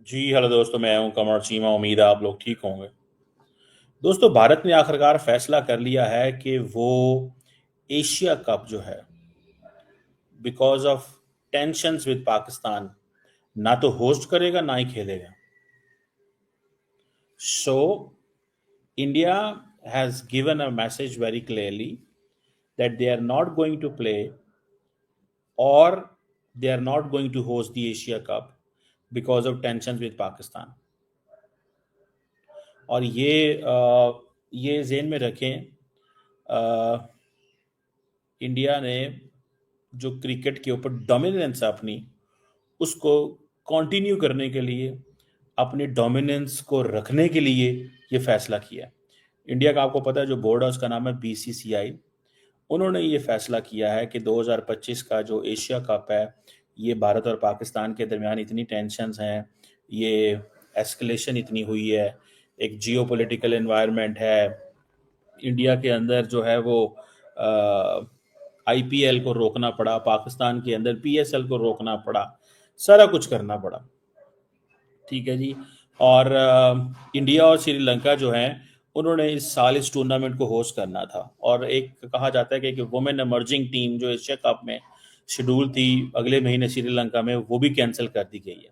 जी hello दोस्तों, मैं हूं कमर चीमा। उम्मीद है आप लोग ठीक होंगे। दोस्तों, भारत ने आखिरकार फैसला कर लिया है कि वो एशिया कप जो है, because of tensions with Pakistan, ना तो होस्ट करेगा ना ही खेलेगा। So India has given a message very clearly that they are not going to play और they are not going to host the Asia cup because of tensions with Pakistan. और ये जेन में रखें, इंडिया ने जो क्रिकेट के ऊपर डोमिनेंस है अपनी, उसको कंटिन्यू करने के लिए, अपने डोमिनेंस को रखने के लिए ये फैसला किया। इंडिया का आपको पता है, जो बोर्ड है उसका नाम है बीसीसीआई। उन्होंने ये फैसला किया है कि 2025 का जो एशिया कप है, ये भारत और पाकिस्तान के दरमियान इतनी टेंशन्स हैं, ये एस्केलेशन इतनी हुई है, एक जियो पोलिटिकल एनवायरनमेंट है इंडिया के अंदर, जो है वो आईपीएल को रोकना पड़ा, पाकिस्तान के अंदर पीएसएल को रोकना पड़ा, सारा कुछ करना पड़ा। ठीक है जी। और इंडिया और श्रीलंका जो है, उन्होंने इस साल इस टूर्नामेंट को होस्ट करना था। और एक कहा जाता है कि वुमेन इमर्जिंग टीम जो एशिया कप में शेड्यूल थी अगले महीने श्रीलंका में, वो भी कैंसिल कर दी गई है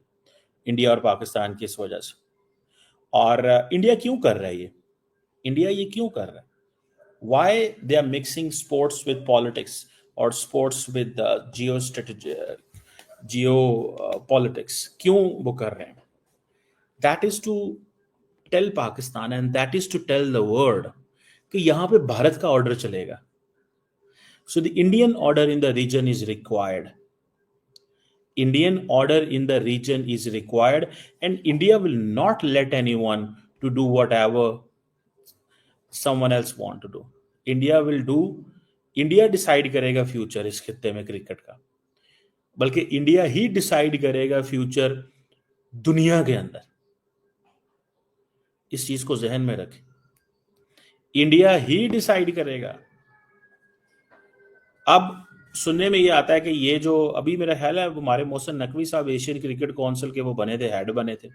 इंडिया और पाकिस्तान की इस वजह से। और इंडिया क्यों कर रहा है ये? इंडिया ये क्यों कर रहा है? why they are mixing sports with politics or sports with geostrategy, geopolitics? क्यों वो कर रहे हैं? That is to tell Pakistan and that is to tell the world कि यहाँ पे भारत का ऑर्डर चलेगा. So the Indian order in the region is required. Indian order in the region is required, and India will not let anyone to do whatever someone else want to do. India will do, India decide करेगा future इस खित्ते में cricket का, बल्कि India ही decide करेगा future दुनिया के अंदर। इस चीज को जहन में रखें, इंडिया ही डिसाइड करेगा। अब सुनने में ये आता है कि ये जो अभी मेरा ख्याल है हमारे मोहसिन नकवी साहब एशियन क्रिकेट काउंसिल के वो बने थे, हेड बने थे,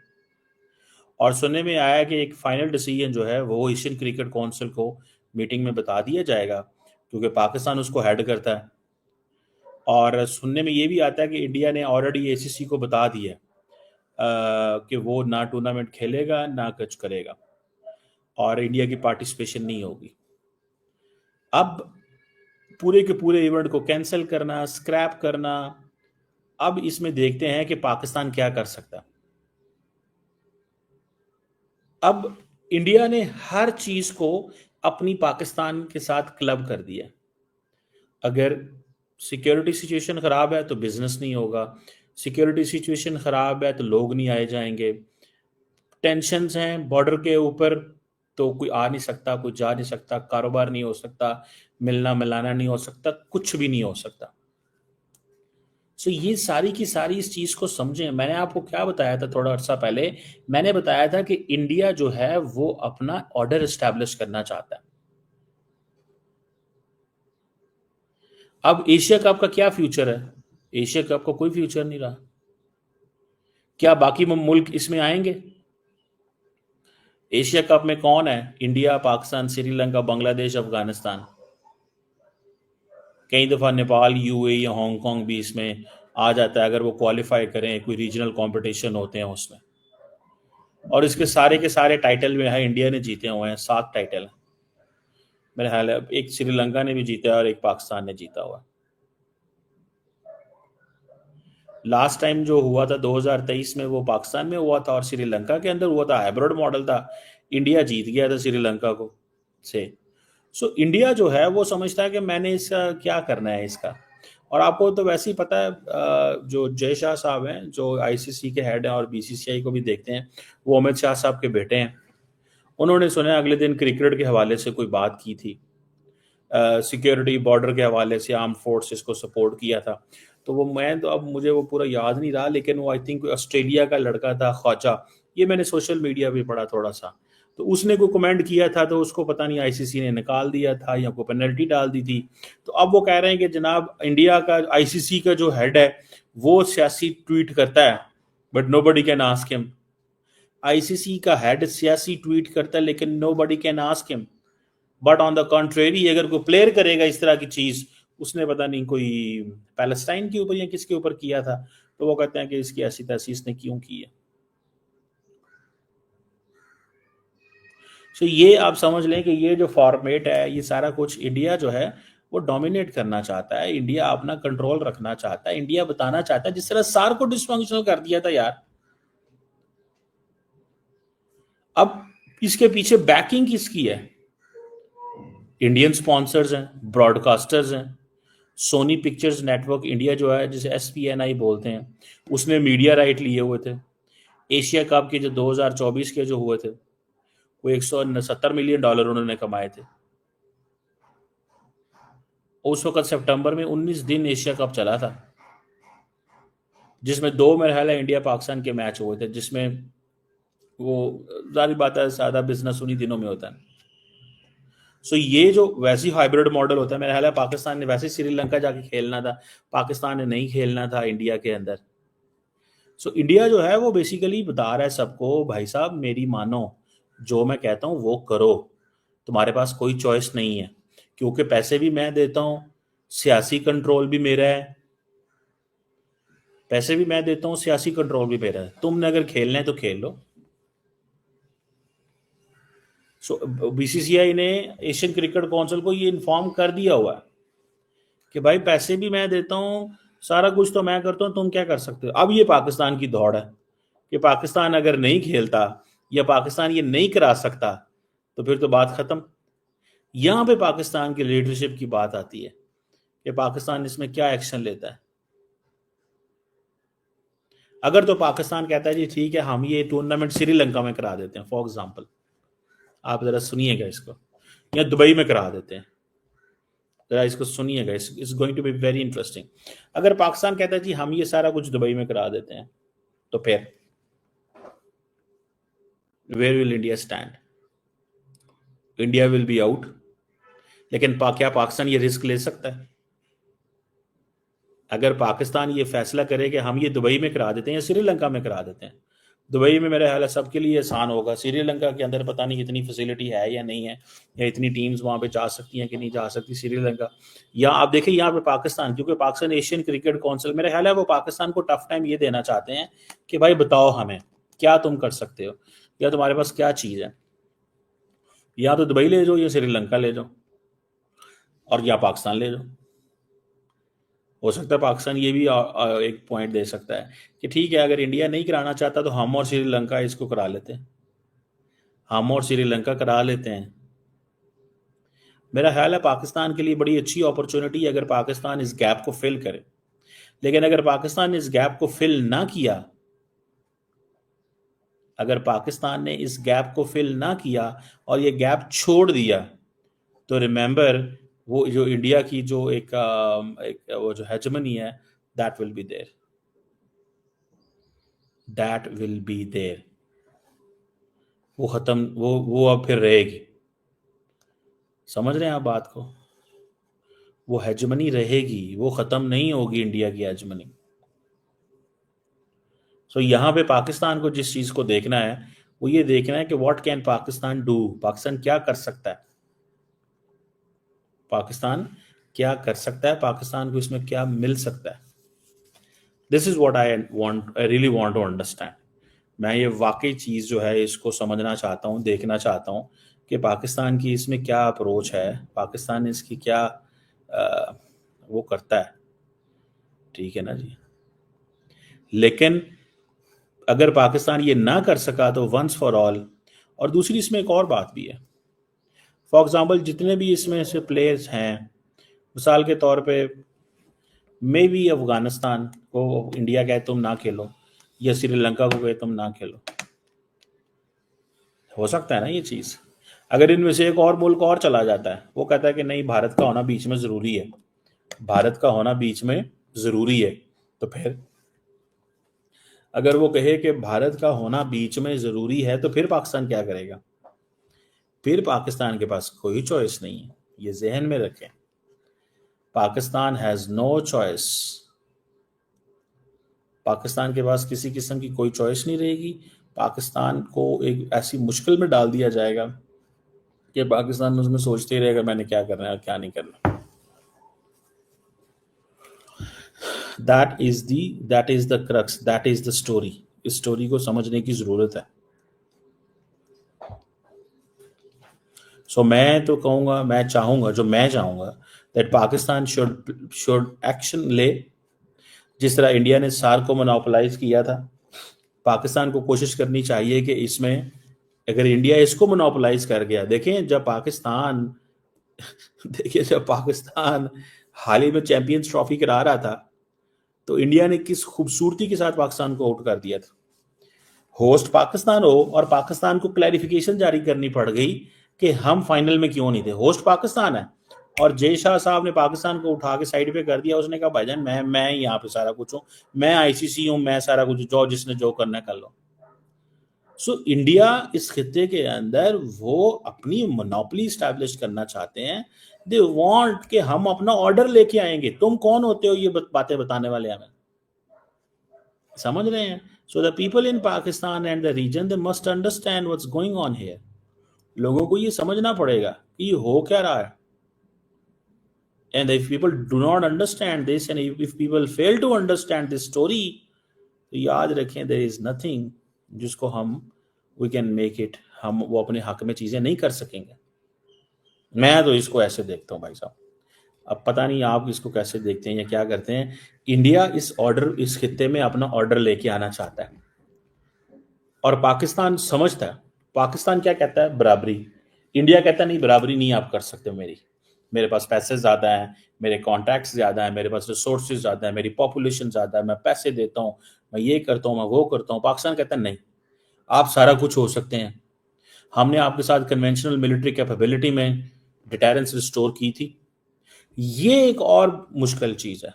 और सुनने में आया कि एक फाइनल डिसीजन जो है वो एशियन क्रिकेट काउंसिल को मीटिंग में बता दिया जाएगा, क्योंकि पाकिस्तान उसको हेड करता है। और सुनने में ये भी आता है कि इंडिया ने ऑलरेडी एसीसी को बता दिया कि वो ना टूर्नामेंट खेलेगा ना कुछ करेगा, और इंडिया की पार्टिसिपेशन नहीं होगी। अब पूरे के पूरे इवेंट को कैंसिल करना, स्क्रैप करना, अब इसमें देखते हैं कि पाकिस्तान क्या कर सकता। अब इंडिया ने हर चीज को अपनी पाकिस्तान के साथ क्लब कर दिया। अगर सिक्योरिटी सिचुएशन खराब है तो बिजनेस नहीं होगा, सिक्योरिटी सिचुएशन खराब है तो लोग नहीं आए जाएंगे, टेंशन्स हैं बॉर्डर के ऊपर तो कोई आ नहीं सकता, कोई जा नहीं सकता, कारोबार नहीं हो सकता, मिलना मिलाना नहीं हो सकता, कुछ भी नहीं हो सकता। सो ये सारी की सारी इस चीज को समझें। मैंने आपको क्या बताया था थोड़ा अर्सा पहले? मैंने बताया था कि इंडिया जो है वो अपना ऑर्डर एस्टैब्लिश करना चाहता है। अब एशिया कप का क्या फ्यूचर है? एशिया कप का कोई फ्यूचर नहीं रहा। क्या बाकी मुल्क इसमें आएंगे? एशिया कप में कौन है? इंडिया, पाकिस्तान, श्रीलंका, बांग्लादेश, अफगानिस्तान। कई दफ़ा नेपाल, यूएई या हांगकांग भी इसमें आ जाता है अगर वो क्वालिफाई करें, कोई रीजनल कंपटीशन होते हैं उसमें। और इसके सारे के सारे टाइटल में है इंडिया ने जीते हुए हैं, 7 टाइटल मेरे ख्याल है। एक श्रीलंका ने भी जीता है और एक पाकिस्तान ने जीता हुआ। लास्ट टाइम जो हुआ था 2023 में, वो पाकिस्तान में हुआ था और श्रीलंका के अंदर हुआ था, हाइब्रिड मॉडल था। इंडिया जीत गया था श्रीलंका को से। सो इंडिया जो है वो समझता है कि मैंने इसका क्या करना है इसका। और आपको तो वैसे ही पता है, जो जय शाह साहब हैं, जो आईसीसी के हेड हैं और बीसीसीआई को भी देखते हैं, वो अमित शाह साहब के बेटे हैं। उन्होंने सुना अगले दिन क्रिकेट के हवाले से कोई बात की थी, सिक्योरिटी बॉर्डर के हवाले से, आर्म फोर्सेस को सपोर्ट किया था। तो वो, मैं तो अब मुझे वो पूरा याद नहीं रहा, लेकिन वो आई थिंक ऑस्ट्रेलिया का लड़का था, ख्वाजा, ये मैंने सोशल मीडिया पे पढ़ा थोड़ा सा। तो उसने कोई कमेंट किया था तो उसको पता नहीं आईसीसी ने निकाल दिया था या कोई पेनल्टी डाल दी थी। तो अब वो कह रहे हैं कि जनाब इंडिया का आईसीसी का जो हेड है वो सियासी ट्वीट करता है, but nobody can ask him ICC का हेड सियासी ट्वीट करता है, लेकिन nobody can ask him. But on the contrary, अगर कोई प्लेयर करेगा इस तरह की चीज, उसने पता नहीं कोई पैलेस्टाइन के ऊपर या किसके ऊपर किया था, तो वो कहते हैं कि इसकी ऐसी तैसी इसने क्यों की है। तो ये आप समझ लें कि ये जो फॉर्मेट है, ये सारा कुछ इंडिया जो है वो डोमिनेट करना चाहता है, इंडिया अपना कंट्रोल रखना चाहता है, इंडिया बताना चाहता है, जिस तरह सार को डिसफंक्शनल कर दिया था यार। अब इसके पीछे बैकिंग किसकी है? इंडियन स्पॉन्सर्स हैं, ब्रॉडकास्टर्स हैं। सोनी पिक्चर्स नेटवर्क इंडिया जो है, जिसे SPNI बोलते हैं, उसने मीडिया राइट लिए हुए थे। एशिया कप के जो 2024 के जो हुए थे, वो $170 मिलियन उन्होंने कमाए थे। उस वक्त सितंबर में 19 दिन एशिया कप चला था, जिसमें 2 मेरे ख्याल है इंडिया पाकिस्तान के मैच हुए थे, जिसमें वो जारी बात है सादा बिजनेस उन्हीं दिनों में होता है। सो ये जो वैसी हाइब्रिड मॉडल होता है, मेरा ख्याल है पाकिस्तान ने वैसे श्रीलंका जाके खेलना था, पाकिस्तान ने नहीं खेलना था इंडिया के अंदर। सो इंडिया जो है वो बेसिकली बता रहा है सबको, भाई साहब मेरी मानो, जो मैं कहता हूँ वो करो, तुम्हारे पास कोई चॉइस नहीं है, क्योंकि पैसे भी मैं देता हूँ, सियासी कंट्रोल भी मेरा है, पैसे भी मैं देता हूँ, सियासी कंट्रोल भी मेरा है, तुमने अगर खेलना है तो खेल लो। सो BCCI ने एशियन क्रिकेट काउंसिल को ये इन्फॉर्म कर दिया हुआ है कि भाई पैसे भी मैं देता हूँ, सारा कुछ तो मैं करता हूँ, तुम क्या कर सकते हो। अब ये पाकिस्तान की दौड़ है कि पाकिस्तान अगर नहीं खेलता या पाकिस्तान ये नहीं करा सकता, तो फिर तो बात खत्म। यहां पे पाकिस्तान की लीडरशिप की बात आती है कि पाकिस्तान इसमें क्या एक्शन लेता है। अगर तो पाकिस्तान कहता है जी ठीक है, हम ये टूर्नामेंट श्रीलंका में करा देते हैं फॉर एग्जाम्पल, आप जरा सुनिएगा इसको, या दुबई में करा देते हैं, जरा इसको सुनिएगा, it's going to be very interesting. अगर पाकिस्तान कहता है जी हम ये सारा कुछ दुबई में करा देते हैं, तो फिर where will India stand? India will be out. लेकिन क्या पाकिस्तान ये रिस्क ले सकता है? अगर पाकिस्तान ये फैसला करे कि हम ये दुबई में करा देते हैं या श्रीलंका में करा देते हैं, दुबई में मेरे ख्याल है सबके लिए आसान होगा। श्रीलंका के अंदर पता नहीं इतनी फैसिलिटी है या नहीं है, या इतनी टीम्स वहाँ पे जा सकती हैं कि नहीं जा सकती श्रीलंका। या आप देखिए यहाँ पे पाकिस्तान, क्योंकि पाकिस्तान एशियन क्रिकेट काउंसिल, मेरे ख्याल है वो पाकिस्तान को टफ टाइम ये देना चाहते हैं कि भाई बताओ हमें क्या तुम कर सकते हो, या तुम्हारे पास क्या चीज़ है, या तो दुबई ले जाओ या श्रीलंका ले जाओ, और या पाकिस्तान ले जाओ। हो सकता है पाकिस्तान ये भी एक पॉइंट दे सकता है कि ठीक है, अगर इंडिया नहीं कराना चाहता तो हम और श्रीलंका इसको करा लेते हैं, हम और श्रीलंका करा लेते हैं। मेरा ख्याल है पाकिस्तान के लिए बड़ी अच्छी अपॉर्चुनिटी है अगर पाकिस्तान इस गैप को फिल करे। लेकिन अगर पाकिस्तान ने इस गैप को फिल ना किया, अगर पाकिस्तान ने इस गैप को फिल ना किया और ये गैप छोड़ दिया, तो रिमेंबर वो जो इंडिया की जो एक वो जो हेजमनी है, that will be there, that will be there. वो खत्म, वो अब फिर रहेगी। समझ रहे हैं आप बात को? वो हेजमनी रहेगी, वो खत्म नहीं होगी इंडिया की हेजमनी। सो यहाँ पे पाकिस्तान को जिस चीज को देखना है, वो ये देखना है कि what can Pakistan do, Pakistan क्या कर सकता है, पाकिस्तान क्या कर सकता है, पाकिस्तान को इसमें क्या मिल सकता है। This is what I really want to understand. मैं ये वाकई चीज़ जो है इसको समझना चाहता हूँ, देखना चाहता हूँ कि पाकिस्तान की इसमें क्या अप्रोच है, पाकिस्तान इसकी क्या वो करता है। ठीक है ना जी। लेकिन अगर पाकिस्तान ये ना कर सका तो वंस फॉर ऑल, और दूसरी इसमें एक और बात भी है, फॉर एग्जांपल जितने भी इसमें से प्लेयर्स हैं, मिसाल के तौर पे मे भी अफगानिस्तान को इंडिया कहे तुम ना खेलो, या श्रीलंका को कहे तुम ना खेलो, हो सकता है ना ये चीज़। अगर इनमें से एक और मुल्क और चला जाता है, वो कहता है कि नहीं भारत का होना बीच में ज़रूरी है, भारत का होना बीच में ज़रूरी है, तो फिर अगर वो कहे कि भारत का होना बीच में ज़रूरी है, तो फिर पाकिस्तान क्या करेगा? फिर पाकिस्तान के पास कोई चॉइस नहीं है, ये जहन में रखें। Pakistan has no choice. Pakistan के पास किसी किस्म की कोई चॉइस नहीं रहेगी। पाकिस्तान को एक ऐसी मुश्किल में डाल दिया जाएगा कि पाकिस्तान उसमें सोचते ही रहेगा मैंने क्या करना है और क्या नहीं करना। That is the crux, that is the story. इस स्टोरी को समझने की जरूरत है। सो मैं तो कहूंगा, मैं चाहूंगा दैट पाकिस्तान शुड एक्शन ले, जिस तरह इंडिया ने सार्क को मोनोपोलाइज किया था। पाकिस्तान को कोशिश करनी चाहिए कि इसमें अगर इंडिया इसको मोनोपोलाइज कर गया, देखिए जब पाकिस्तान हाल ही में चैंपियंस ट्रॉफी करा रहा था तो इंडिया ने किस खूबसूरती के साथ पाकिस्तान को आउट कर दिया था। होस्ट पाकिस्तान हो और पाकिस्तान को क्लैरिफिकेशन जारी करनी पड़ गई कि हम फाइनल में क्यों नहीं थे। होस्ट पाकिस्तान है और जय शाह साहब ने पाकिस्तान को उठा के साइड पे कर दिया। उसने कहा भाईजान मैं यहाँ पे सारा कुछ हूँ, मैं आईसीसी हूँ, मैं सारा कुछ, जो जिसने जो करना है कर लो। सो इंडिया इस खित्ते के अंदर वो अपनी मोनोपोली स्टैब्लिश करना चाहते हैं। दे वांट कि हम अपना ऑर्डर लेके आएंगे। तुम कौन होते हो ये बातें बताने वाले? हमें समझ रहे हैं? So the people in Pakistan and the region they must understand what's going on here. लोगों को ये समझना पड़ेगा कि ये हो क्या रहा है। And if people do not understand this and if people fail to understand this story, तो याद रखें देयर इज नथिंग जिसको हम वी कैन मेक इट, हम वो अपने हक में चीजें नहीं कर सकेंगे। मैं तो इसको ऐसे देखता हूँ भाई साहब। अब पता नहीं आप इसको कैसे देखते हैं या क्या करते हैं। इंडिया इस खित्ते में अपना ऑर्डर लेके आना चाहता है और पाकिस्तान समझता है। पाकिस्तान क्या कहता है? बराबरी। इंडिया कहता है नहीं, बराबरी नहीं आप कर सकते मेरे पास पैसे ज़्यादा हैं, मेरे कॉन्टैक्ट्स ज़्यादा हैं, मेरे पास रिसोर्सेज ज़्यादा है, मेरी पॉपुलेशन ज़्यादा है, मैं पैसे देता हूँ, मैं ये करता हूँ, मैं वो करता हूँ। पाकिस्तान कहता है नहीं, आप सारा कुछ हो सकते हैं। हमने आपके साथ कन्वेंशनल मिलिट्री कैपेबिलिटी में डिटेरेंस रिस्टोर की थी। ये एक और मुश्किल चीज़ है।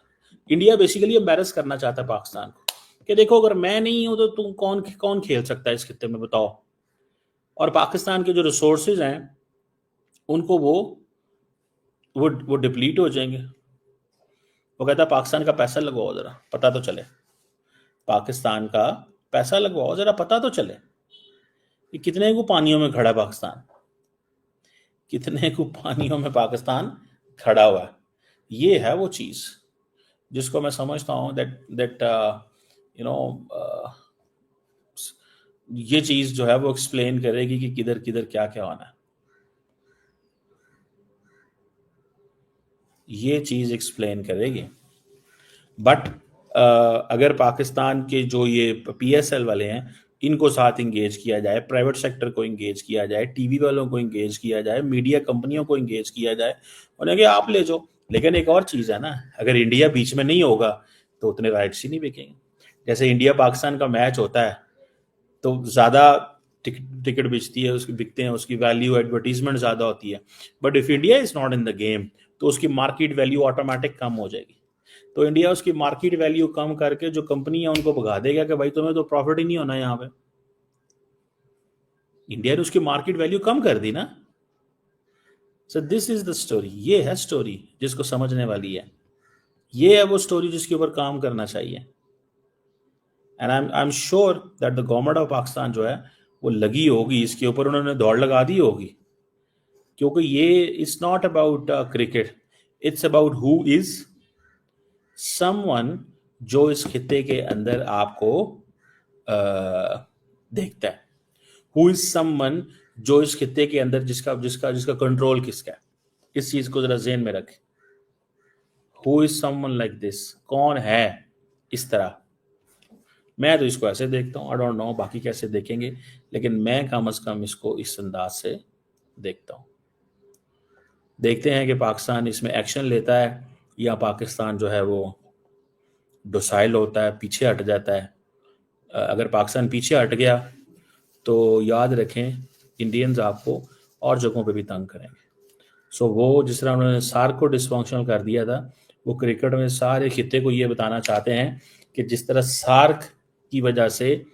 इंडिया बेसिकली एम्बैरस करना चाहता है पाकिस्तान को कि देखो अगर मैं नहीं हूं तो तुम कौन कौन खेल सकता है इस खित्ते में, बताओ। और पाकिस्तान के जो रिसोर्सेज हैं उनको वो डिप्लीट हो जाएंगे। वो कहता है पाकिस्तान का पैसा लगवाओ, जरा पता तो चले, पाकिस्तान का पैसा लगवाओ, जरा पता तो चले कि कितने को पानियों में खड़ा है पाकिस्तान, कितने को पानियों में पाकिस्तान खड़ा हुआ है। ये है वो चीज़ जिसको मैं समझता हूँ दैट यू नो ये चीज़ जो है वो एक्सप्लेन करेगी कि किधर किधर क्या क्या होना है। ये चीज़ एक्सप्लेन करेगी। बट अगर पाकिस्तान के जो ये पीएसएल वाले हैं इनको साथ इंगेज किया जाए, प्राइवेट सेक्टर को इंगेज किया जाए, टीवी वालों को इंगेज किया जाए, मीडिया कंपनियों को इंगेज किया जाए, उन्हें कि आप ले जाओ। लेकिन एक और चीज़ है ना, अगर इंडिया बीच में नहीं होगा तो उतने राइट्स ही नहीं बिकेंगे। जैसे इंडिया पाकिस्तान का मैच होता है तो ज़्यादा टिकट बिकती है, उसकी बिकते हैं, उसकी वैल्यू एडवर्टीजमेंट ज़्यादा होती है। But if India is not in the game तो उसकी मार्केट वैल्यू ऑटोमेटिक कम हो जाएगी। तो इंडिया उसकी मार्केट वैल्यू कम करके जो कंपनी है उनको भगा देगा कि भाई तुम्हें तो प्रॉफिट ही नहीं होना यहाँ पे। इंडिया ने उसकी मार्केट वैल्यू कम कर दी ना। So this is the story. ये है स्टोरी जिसको समझने वाली है। ये है वो स्टोरी जिसके ऊपर काम करना चाहिए। And I am sure that the government of Pakistan जो है वो लगी होगी इसके ऊपर, उन्होंने दौड़ लगा दी होगी। क्योंकि ये it's not about cricket, it's about who is someone जो इस खित्ते के अंदर आपको देखता है। हु इज समवन जो इस खित्ते के अंदर जिसका जिसका जिसका कंट्रोल किसका है। इस चीज को जरा ज़हन में रखें। Who is someone like this, कौन है इस तरह। मैं तो इसको ऐसे देखता हूँ, आई डोंट नो बाकी कैसे देखेंगे, लेकिन मैं कम अज कम इसको इस अंदाज से देखता हूँ। देखते हैं कि पाकिस्तान इसमें एक्शन लेता है या पाकिस्तान जो है वो डोसाइल होता है, पीछे हट जाता है। अगर पाकिस्तान पीछे हट गया तो याद रखें इंडियंस आपको और जगहों पे भी तंग करेंगे। सो वो जिस तरह उन्होंने सार्क को डिसफंक्शनल कर दिया था, वो क्रिकेट में सारे खित्ते को ये बताना चाहते हैं कि जिस तरह सार्क की वजह से,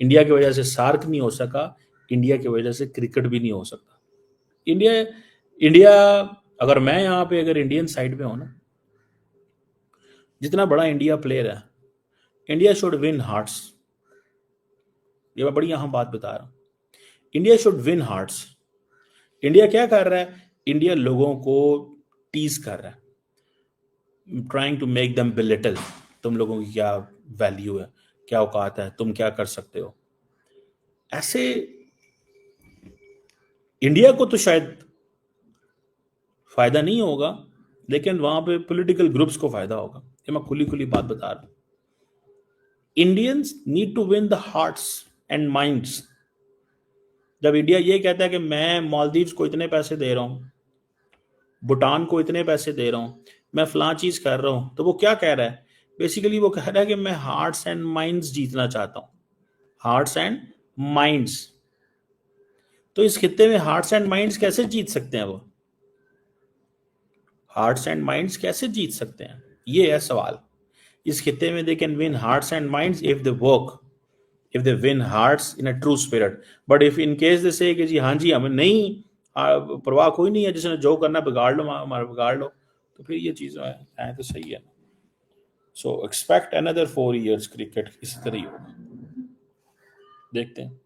इंडिया की वजह से सार्क नहीं हो सका, इंडिया की वजह से क्रिकेट भी नहीं हो सकता। इंडिया इंडिया अगर मैं यहाँ पे अगर इंडियन साइड पे हूँ ना, जितना बड़ा इंडिया प्लेयर है इंडिया शुड विन हार्ट्स। ये मैं बड़ी अहम बात बता रहा हूं। India should win hearts. India क्या कर रहा है? इंडिया लोगों को टीज कर रहा है, trying to make them belittle. तुम लोगों की क्या वैल्यू है, क्या औकात है, तुम क्या कर सकते हो। ऐसे इंडिया को तो शायद फायदा नहीं होगा, लेकिन वहां पे पॉलिटिकल ग्रुप्स को फायदा होगा। ये मैं खुली खुली बात बता रहा हूं। Indians need to win the hearts and minds. जब इंडिया ये कहता है कि मैं मालदीव्स को इतने पैसे दे रहा हूं, भूटान को इतने पैसे दे रहा हूं, मैं फलां चीज कर रहा हूं, तो वो क्या कह रहा है? बेसिकली वो कह रहा है कि मैं हार्ट्स एंड माइंड्स जीतना चाहता हूं। Hearts and minds. तो इस खित्ते में हार्ट्स एंड माइंड्स कैसे जीत सकते हैं वो? हार्ट्स एंड माइंड्स कैसे जीत सकते हैं, ये है सवाल। इस खित्ते में they can win hearts and minds if they work, if they win hearts in a true spirit. But if in case they say कि जी हाँ जी हमें नहीं परवाह कोई नहीं है, जिसने जो करना बिगाड़ लो, हमारा बिगाड़ लो, तो फिर ये चीज़ है तो सही है। सो एक्सपेक्ट अनदर 4 years क्रिकेट इसी तरह ही होगा। देखते हैं।